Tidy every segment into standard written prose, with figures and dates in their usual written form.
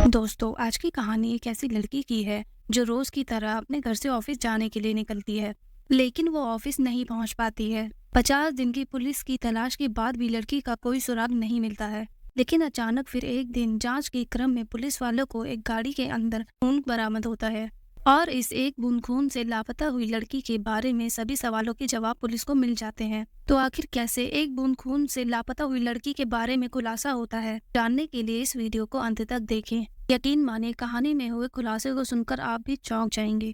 दोस्तों, आज की कहानी एक ऐसी लड़की की है जो रोज की तरह अपने घर से ऑफिस जाने के लिए निकलती है, लेकिन वो ऑफिस नहीं पहुंच पाती है। 50 दिन की पुलिस की तलाश के बाद भी लड़की का कोई सुराग नहीं मिलता है। लेकिन अचानक फिर एक दिन जांच के क्रम में पुलिस वालों को एक गाड़ी के अंदर खून बरामद होता है और इस एक बूंद खून से लापता हुई लड़की के बारे में सभी सवालों के जवाब पुलिस को मिल जाते हैं। तो आखिर कैसे एक बूंद खून से लापता हुई लड़की के बारे में खुलासा होता है, जानने के लिए इस वीडियो को अंत तक देखें। यकीन माने, कहानी में हुए खुलासे को सुनकर आप भी चौंक जाएंगे।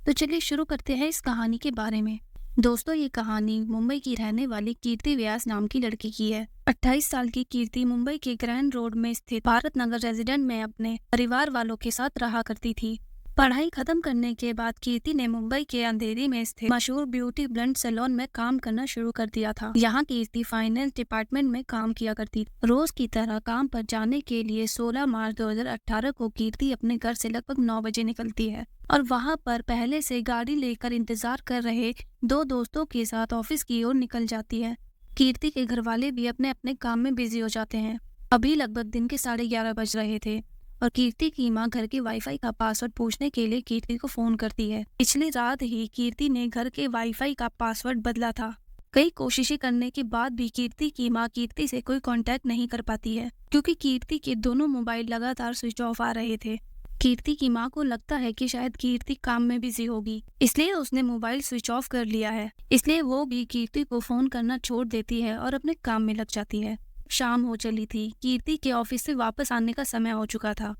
तो चलिए शुरू करते हैं इस कहानी के बारे में। दोस्तों, ये कहानी मुंबई की रहने वाली कीर्ति व्यास नाम की लड़की की है। 28 साल की कीर्ति मुंबई के ग्रैंड रोड में स्थित भारत नगर रेजिडेंट में अपने परिवार वालों के साथ रहा करती थी। पढ़ाई खत्म करने के बाद कीर्ति ने मुंबई के अंधेरी में स्थित मशहूर ब्यूटी ब्लेंड सैलून में काम करना शुरू कर दिया था। यहाँ कीर्ति फाइनेंस डिपार्टमेंट में काम किया करती थी। रोज की तरह काम पर जाने के लिए 16 मार्च 2018 को कीर्ति अपने घर से लगभग 9 बजे निकलती है और वहाँ पर पहले से गाड़ी लेकर इंतजार कर रहे दो दोस्तों के साथ ऑफिस की ओर निकल जाती है। कीर्ति के घर वाले भी अपने अपने काम में बिजी हो जाते हैं। अभी लगभग दिन के 11:30 बज रहे थे और कीर्ति की मां घर के वाईफाई का पासवर्ड पूछने के लिए कीर्ति को फोन करती है। पिछली रात ही कीर्ति ने घर के वाईफाई का पासवर्ड बदला था। कई कोशिशें करने के बाद भी कीर्ति की मां कीर्ति से कोई कांटेक्ट नहीं कर पाती है, क्योंकि कीर्ति के दोनों मोबाइल लगातार स्विच ऑफ आ रहे थे। कीर्ति की मां को लगता है कि शायद कीर्ति काम में बिजी होगी, इसलिए उसने मोबाइल स्विच ऑफ कर लिया है। इसलिए वो भी कीर्ति को फोन करना छोड़ देती है और अपने काम में लग जाती है। शाम हो चली थी। कीर्ति के ऑफिस से वापस आने का समय हो चुका था,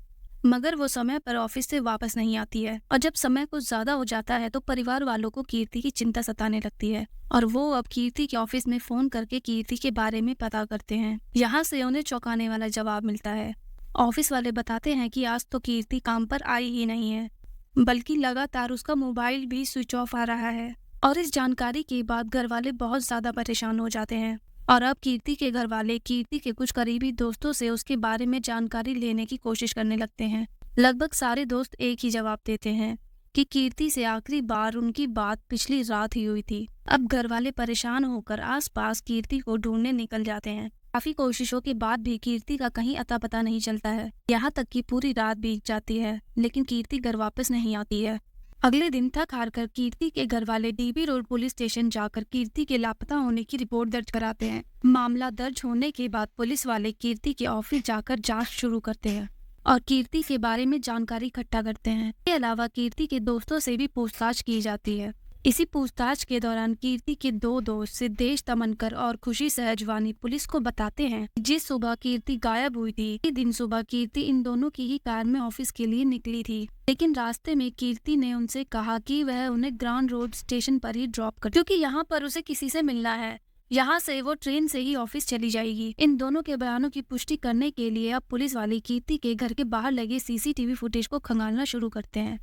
मगर वो समय पर ऑफिस से वापस नहीं आती है और जब समय कुछ ज्यादा हो जाता है तो परिवार वालों को कीर्ति की चिंता सताने लगती है और वो अब कीर्ति के ऑफिस में फोन करके कीर्ति के बारे में पता करते हैं। यहाँ से उन्हें चौंकाने वाला जवाब मिलता है। ऑफिस वाले बताते हैं कि आज तो कीर्ति काम पर आई ही नहीं है, बल्कि लगातार उसका मोबाइल भी स्विच ऑफ आ रहा है। और इस जानकारी के बाद घर वाले बहुत ज्यादा परेशान हो जाते हैं और अब कीर्ति के घर वाले कीर्ति के कुछ करीबी दोस्तों से उसके बारे में जानकारी लेने की कोशिश करने लगते हैं। लगभग सारे दोस्त एक ही जवाब देते हैं कि कीर्ति से आखिरी बार उनकी बात पिछली रात ही हुई थी। अब घर वाले परेशान होकर आसपास कीर्ति को ढूंढने निकल जाते हैं। काफी कोशिशों के बाद भी कीर्ति का कहीं अता पता नहीं चलता है। यहाँ तक कि पूरी रात बीत जाती है, लेकिन कीर्ति घर वापस नहीं आती है। अगले दिन थक हार कर कीर्ति के घर वाले डीबी रोड पुलिस स्टेशन जाकर कीर्ति के लापता होने की रिपोर्ट दर्ज कराते हैं। मामला दर्ज होने के बाद पुलिस वाले कीर्ति के ऑफिस जाकर जांच शुरू करते हैं और कीर्ति के बारे में जानकारी इकट्ठा करते हैं। इसके अलावा कीर्ति के दोस्तों से भी पूछताछ की जाती है। इसी पूछताछ के दौरान कीर्ति के दो दोस्त सिद्धेश तमनकर और खुशी सहजवानी पुलिस को बताते हैं कि जिस सुबह कीर्ति गायब हुई थी, उसी दिन सुबह कीर्ति इन दोनों की ही कार में ऑफिस के लिए निकली थी। लेकिन रास्ते में कीर्ति ने उनसे कहा कि वह उन्हें ग्राउंड रोड स्टेशन पर ही ड्रॉप कर, क्योंकि यहाँ पर उसे किसी से मिलना है। यहाँ से वो ट्रेन से ही ऑफिस चली जाएगी। इन दोनों के बयानों की पुष्टि करने के लिए अब पुलिस वाले कीर्ति के घर के बाहर लगे सीसीटीवी फुटेज को खंगालना शुरू करते हैं।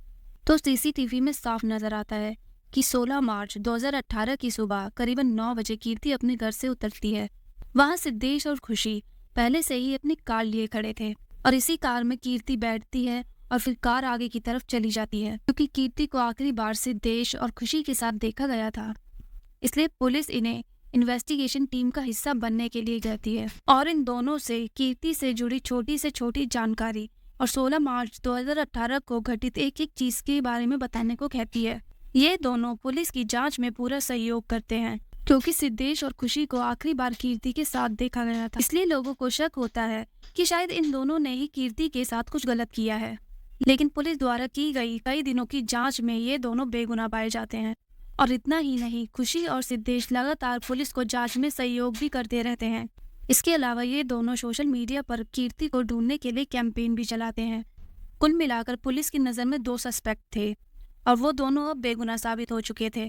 तो सीसीटीवी में साफ नजर आता है कि 16 मार्च 2018 की सुबह करीबन 9 बजे कीर्ति अपने घर से उतरती है। वहाँ सिद्धेश और खुशी पहले से ही अपनी कार लिए खड़े थे और इसी कार में कीर्ति बैठती है और फिर कार आगे की तरफ चली जाती है। क्योंकि कीर्ति को आखिरी बार सिद्धेश और खुशी के साथ देखा गया था, इसलिए पुलिस इन्हें इन्वेस्टिगेशन टीम का हिस्सा बनने के लिए कहती है और इन दोनों से कीर्ति से जुड़ी छोटी से छोटी जानकारी और 16 मार्च 2018 को घटित एक एक चीज के बारे में बताने को कहती है। ये दोनों पुलिस की जांच में पूरा सहयोग करते हैं, क्योंकि सिद्धेश और खुशी को आखिरी बार कीर्ति के साथ देखा गया था। इसलिए लोगों को शक होता है कि शायद इन दोनों ने ही कीर्ति के साथ कुछ गलत किया है। लेकिन पुलिस द्वारा की गई कई दिनों की जांच में ये दोनों बेगुनाह पाए जाते हैं। और इतना ही नहीं, खुशी और सिद्धेश लगातार पुलिस को जांच में सहयोग भी करते रहते हैं। इसके अलावा ये दोनों सोशल मीडिया पर कीर्ति को ढूंढने के लिए कैंपेन भी चलाते हैं। कुल मिलाकर पुलिस की नजर में 2 सस्पेक्ट थे और वो दोनों अब बेगुनाह साबित हो चुके थे।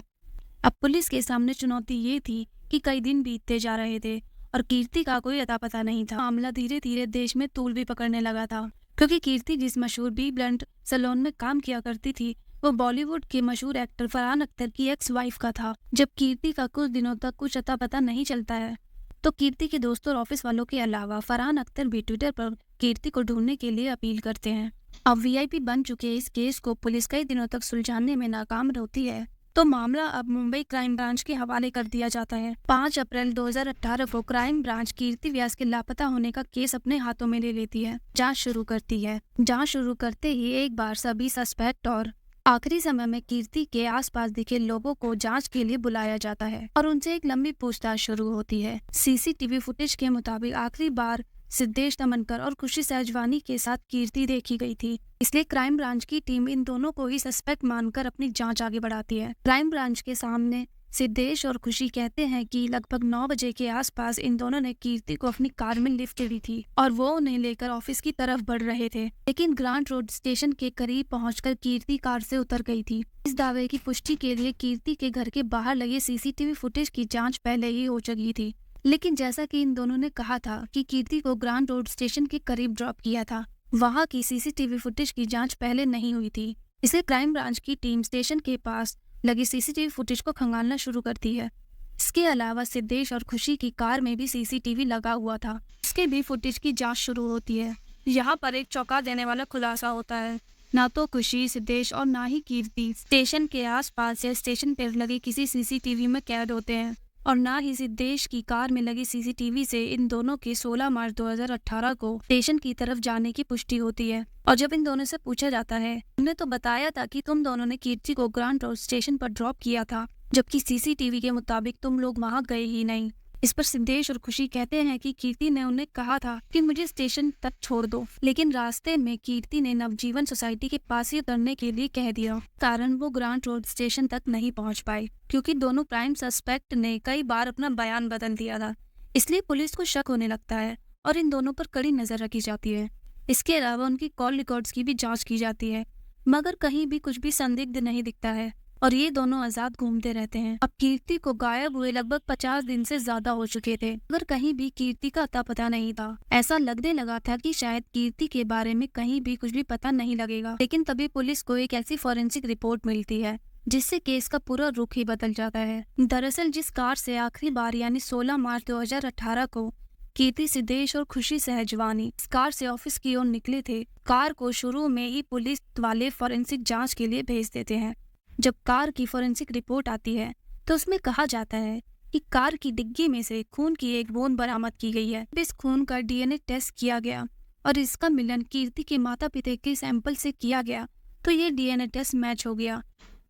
अब पुलिस के सामने चुनौती ये थी कि कई दिन बीतते जा रहे थे और कीर्ति का कोई अता पता नहीं था। मामला धीरे धीरे देश में तूल भी पकड़ने लगा था, क्योंकि कीर्ति जिस मशहूर बी ब्लेंड सैलून में काम किया करती थी, वो बॉलीवुड के मशहूर एक्टर फरहान अख्तर की एक्स वाइफ का था। जब कीर्ति का कुछ दिनों तक कुछ अता पता नहीं चलता है, तो कीर्ति के दोस्तों और ऑफिस वालों के अलावा फरहान अख्तर भी ट्विटर पर कीर्ति को ढूंढने के लिए अपील करते हैं। अब वीआईपी बन चुके इस केस को पुलिस कई दिनों तक सुलझाने में नाकाम रहती है, तो मामला अब मुंबई क्राइम ब्रांच के हवाले कर दिया जाता है। 5 अप्रैल 2018 को क्राइम ब्रांच कीर्ति व्यास के लापता होने का केस अपने हाथों में ले लेती है। जांच शुरू करती है। जांच शुरू करते ही एक बार सभी सस्पेक्ट और आखिरी समय में कीर्ति के आसपास दिखे लोगों को जांच के लिए बुलाया जाता है और उनसे एक लंबी पूछताछ शुरू होती है। सीसीटीवी फुटेज के मुताबिक आखिरी बार सिद्धेश तमनकर और खुशी सहजवानी के साथ कीर्ति देखी गई थी, इसलिए क्राइम ब्रांच की टीम इन दोनों को ही सस्पेक्ट मानकर अपनी जांच आगे बढ़ाती है। क्राइम ब्रांच के सामने सिद्धेश और खुशी कहते हैं कि लगभग 9 बजे के आसपास इन दोनों ने कीर्ति को अपनी कार में लिफ्ट दी थी और वो उन्हें लेकर ऑफिस की तरफ बढ़ रहे थे, लेकिन ग्रांट रोड स्टेशन के करीब पहुंचकर कीर्ति कार से उतर गई थी। इस दावे की पुष्टि के लिए कीर्ति के घर के बाहर लगे सीसीटीवी फुटेज की जांच पहले ही हो चुकी थी, लेकिन जैसा कि इन दोनों ने कहा था कि कीर्ति को ग्रांट रोड स्टेशन के करीब ड्रॉप किया था, वहां की सीसीटीवी फुटेज की जांच पहले नहीं हुई थी। इसलिए क्राइम ब्रांच की टीम स्टेशन के पास लगी सीसीटीवी फुटेज को खंगालना शुरू करती है। इसके अलावा सिद्धेश और खुशी की कार में भी सीसीटीवी लगा हुआ था, इसके भी फुटेज की जांच शुरू होती है। यहाँ पर एक चौंका देने वाला खुलासा होता है। ना तो खुशी, सिद्धेश और ना ही कीर्ति स्टेशन के आसपास या स्टेशन पर लगे किसी सीसीटीवी में कैद होते हैं और ना ही सिद्धेश की कार में लगी सीसीटीवी से इन दोनों के 16 मार्च 2018 को स्टेशन की तरफ जाने की पुष्टि होती है। और जब इन दोनों से पूछा जाता है, तुमने तो बताया था कि तुम दोनों ने कीर्ति को ग्रांट रोड स्टेशन पर ड्रॉप किया था, जबकि सीसीटीवी के मुताबिक तुम लोग वहां गए ही नहीं। इस पर सिद्धेश और खुशी कहते हैं कि कीर्ति ने उन्हें कहा था कि मुझे स्टेशन तक छोड़ दो, लेकिन रास्ते में कीर्ति ने नवजीवन सोसाइटी के पास ही उतरने के लिए कह दिया, कारण वो ग्रांट रोड स्टेशन तक नहीं पहुंच पाए क्योंकि दोनों प्राइम सस्पेक्ट ने कई बार अपना बयान बदल दिया था। इसलिए पुलिस को शक होने लगता है और इन दोनों पर कड़ी नजर रखी जाती है। इसके अलावा उनकी कॉल रिकॉर्ड्स की भी जाँच की जाती है, मगर कहीं भी कुछ भी संदिग्ध नहीं दिखता है और ये दोनों आजाद घूमते रहते हैं। अब कीर्ति को गायब हुए लगभग 50 दिन से ज्यादा हो चुके थे, मगर कहीं भी कीर्ति का अता पता नहीं था। ऐसा लगने लगा था कि शायद कीर्ति के बारे में कहीं भी कुछ भी पता नहीं लगेगा, लेकिन तभी पुलिस को एक ऐसी फॉरेंसिक रिपोर्ट मिलती है जिससे केस का पूरा रुख ही बदल जाता है। दरअसल जिस कार से आखिरी बार यानी 16 मार्च 2018 को कीर्ति, सिद्धेश और खुशी सहजवानी इस कार से ऑफिस की ओर निकले थे, कार को शुरू में ही पुलिस वाले फॉरेंसिक जाँच के लिए भेज देते हैं। जब कार की फॉरेंसिक रिपोर्ट आती है तो उसमें कहा जाता है कि कार की डिग्गी में से खून की एक बूंद बरामद की गई है। इस खून का डीएनए टेस्ट किया गया और इसका मिलन कीर्ति के माता पिता के सैंपल से किया गया, तो ये डीएनए टेस्ट मैच हो गया।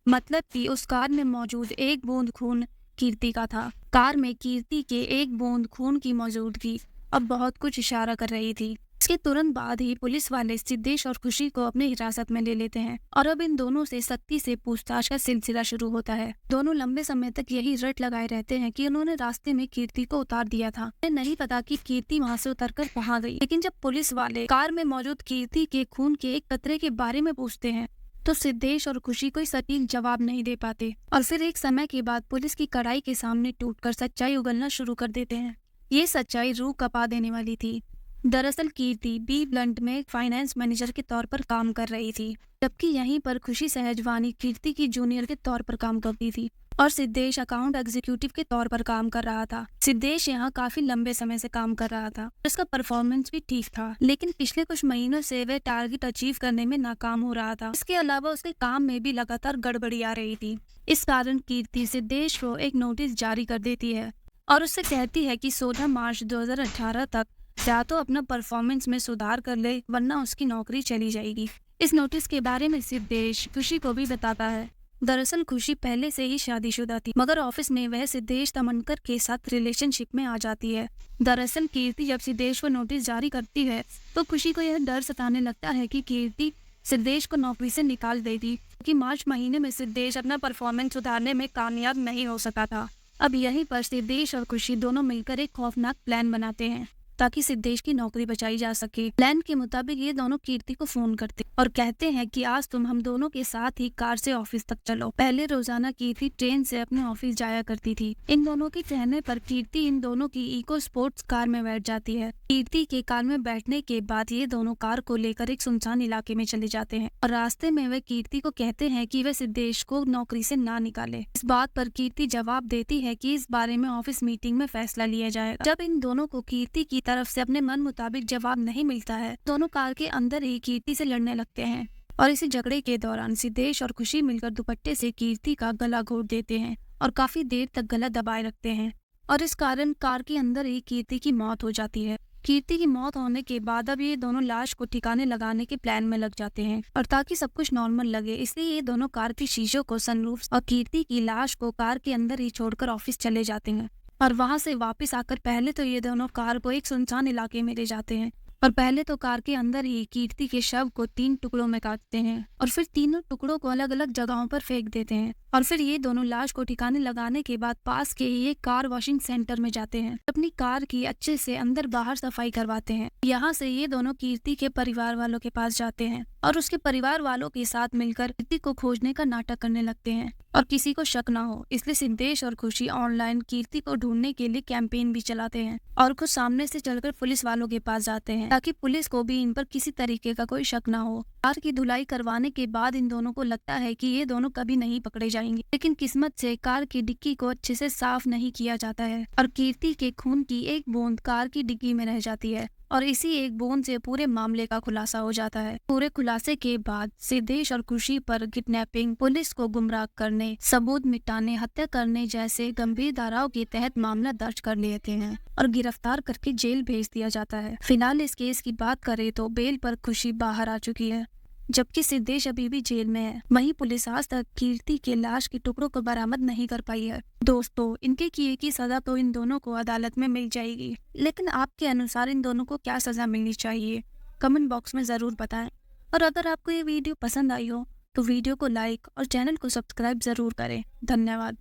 मतलब कि उस कार में मौजूद एक बूंद खून कीर्ति का था। कार में कीर्ति के एक बूंद खून की मौजूदगी अब बहुत कुछ इशारा कर रही थी। इसके तुरंत बाद ही पुलिस वाले सिद्धेश और खुशी को अपनी हिरासत में ले लेते हैं और अब इन दोनों से सख्ती से पूछताछ का सिलसिला शुरू होता है। दोनों लंबे समय तक यही रट लगाए रहते हैं कि उन्होंने रास्ते में कीर्ति को उतार दिया था। उन्हें नहीं पता कि कीर्ति वहां से उतरकर कहाँ गई, लेकिन जब पुलिस वाले कार में मौजूद कीर्ति के खून के एक कतरे के बारे में पूछते हैं तो सिद्धेश और खुशी कोई सटीक जवाब नहीं दे पाते और फिर एक समय के बाद पुलिस की कड़ाई के सामने टूटकर सच्चाई उगलना शुरू कर देते हैं। ये सच्चाई रूह कपा देने वाली थी। दरअसल कीर्ति बी ब्लंट में फाइनेंस मैनेजर के तौर पर काम कर रही थी, जबकि यहीं पर खुशी सहजवानी कीर्ति की जूनियर के तौर पर काम करती थी और सिद्धेश अकाउंट एग्जीक्यूटिव के तौर पर काम कर रहा था। सिद्धेश यहाँ काफी लंबे समय से काम कर रहा था, उसका परफॉर्मेंस भी ठीक था, लेकिन पिछले कुछ महीनों से वह टारगेट अचीव करने में नाकाम हो रहा था। इसके अलावा उसके काम में भी लगातार गड़बड़ी आ रही थी। इस कारण कीर्ति सिद्धेश को एक नोटिस जारी कर देती है और उससे कहती है कि 16 मार्च 2018 तक या तो अपना परफॉर्मेंस में सुधार कर ले, वरना उसकी नौकरी चली जाएगी। इस नोटिस के बारे में सिद्धेश खुशी को भी बताता है। दरअसल खुशी पहले से ही शादीशुदा थी, मगर ऑफिस में वह सिद्धेश तमनकर के साथ रिलेशनशिप में आ जाती है। दरअसल कीर्ति जब सिद्धेश को नोटिस जारी करती है तो खुशी को यह डर सताने लगता है कि कीर्ति सिद्धेश को नौकरी से निकाल देगी, क्योंकि मार्च महीने में सिद्धेश अपना परफॉर्मेंस सुधारने में कामयाब नहीं हो सका था। अब यहीं पर सिद्धेश और खुशी दोनों मिलकर एक खौफनाक प्लान बनाते हैं ताकि सिद्धेश की नौकरी बचाई जा सके। प्लान के मुताबिक ये दोनों कीर्ति को फोन करते और कहते हैं कि आज तुम हम दोनों के साथ ही कार से ऑफिस तक चलो। पहले रोजाना कीर्ति ट्रेन से अपने ऑफिस जाया करती थी। इन दोनों के कहने पर कीर्ति इन दोनों की इको स्पोर्ट्स कार में बैठ जाती है। कीर्ति के कार में बैठने के बाद ये दोनों कार को लेकर एक सुनसान इलाके में चले जाते हैं और रास्ते में वे कीर्ति को कहते हैं कि वे सिद्धेश को नौकरी से ना निकाले। इस बात पर कीर्ति जवाब देती है कि इस बारे में ऑफिस मीटिंग में फैसला लिया जाएगा। जब इन दोनों को कीर्ति की तरफ से अपने मन मुताबिक जवाब नहीं मिलता है, दोनों कार के अंदर ही कीर्ति से लड़ने लगते हैं। और इसी झगड़े के दौरान सिद्धेश और खुशी मिलकर दुपट्टे से कीर्ति का गला घोट देते हैं और काफी देर तक गला दबाए रखते हैं और इस कारण कार के अंदर ही कीर्ति की मौत हो जाती है। कीर्ति की मौत होने के बाद अब ये दोनों लाश को ठिकाने लगाने के प्लान में लग जाते हैं और ताकि सब कुछ नॉर्मल लगे इसलिए ये दोनों कार की शीशों को सनरूफ और कीर्ति की लाश को कार के अंदर ही छोड़कर ऑफिस चले जाते हैं। और वहां से वापस आकर पहले तो ये दोनों कार को एक सुनसान इलाके में ले जाते हैं और पहले तो कार के अंदर ही कीर्ति के शव को 3 टुकड़ों में काटते हैं और फिर तीनों टुकड़ों को अलग अलग जगहों पर फेंक देते हैं और फिर ये दोनों लाश को ठिकाने लगाने के बाद पास के ही एक कार वॉशिंग सेंटर में जाते हैं। अपनी कार की अच्छे से अंदर बाहर सफाई करवाते हैं। यहाँ से ये दोनों कीर्ति के परिवार वालों के पास जाते हैं और उसके परिवार वालों के साथ मिलकर कीर्ति को खोजने का नाटक करने लगते हैं और किसी को शक ना हो इसलिए सिद्धेश और खुशी ऑनलाइन कीर्ति को ढूंढने के लिए कैंपेन भी चलाते हैं और खुद सामने से चलकर पुलिस वालों के पास जाते हैं ताकि पुलिस को भी इन पर किसी तरीके का कोई शक ना हो। कार की धुलाई करवाने के बाद इन दोनों को लगता है कि ये दोनों कभी नहीं पकड़े जाएंगे, लेकिन किस्मत से कार की डिक्की को अच्छे से साफ नहीं किया जाता है और कीर्ति के खून की एक बूंद कार की डिक्की में रह जाती है और इसी एक बूंद से पूरे मामले का खुलासा हो जाता है। पूरे खुलासे के बाद सिद्धेश और खुशी पर किडनैपिंग, पुलिस को गुमराह करने, सबूत मिटाने, हत्या करने जैसे गंभीर धाराओं के तहत मामला दर्ज कर लेते हैं और गिरफ्तार करके जेल भेज दिया जाता है। फिलहाल इस केस की बात करें तो बेल पर खुशी बाहर आ चुकी है जबकि सिद्धेश अभी भी जेल में है। वहीं पुलिस आज तक कीर्ति के लाश के टुकड़ों को बरामद नहीं कर पाई है। दोस्तों, इनके किए की सजा तो इन दोनों को अदालत में मिल जाएगी, लेकिन आपके अनुसार इन दोनों को क्या सजा मिलनी चाहिए कमेंट बॉक्स में जरूर बताएं। और अगर आपको ये वीडियो पसंद आई हो तो वीडियो को लाइक और चैनल को सब्सक्राइब जरूर करें। धन्यवाद।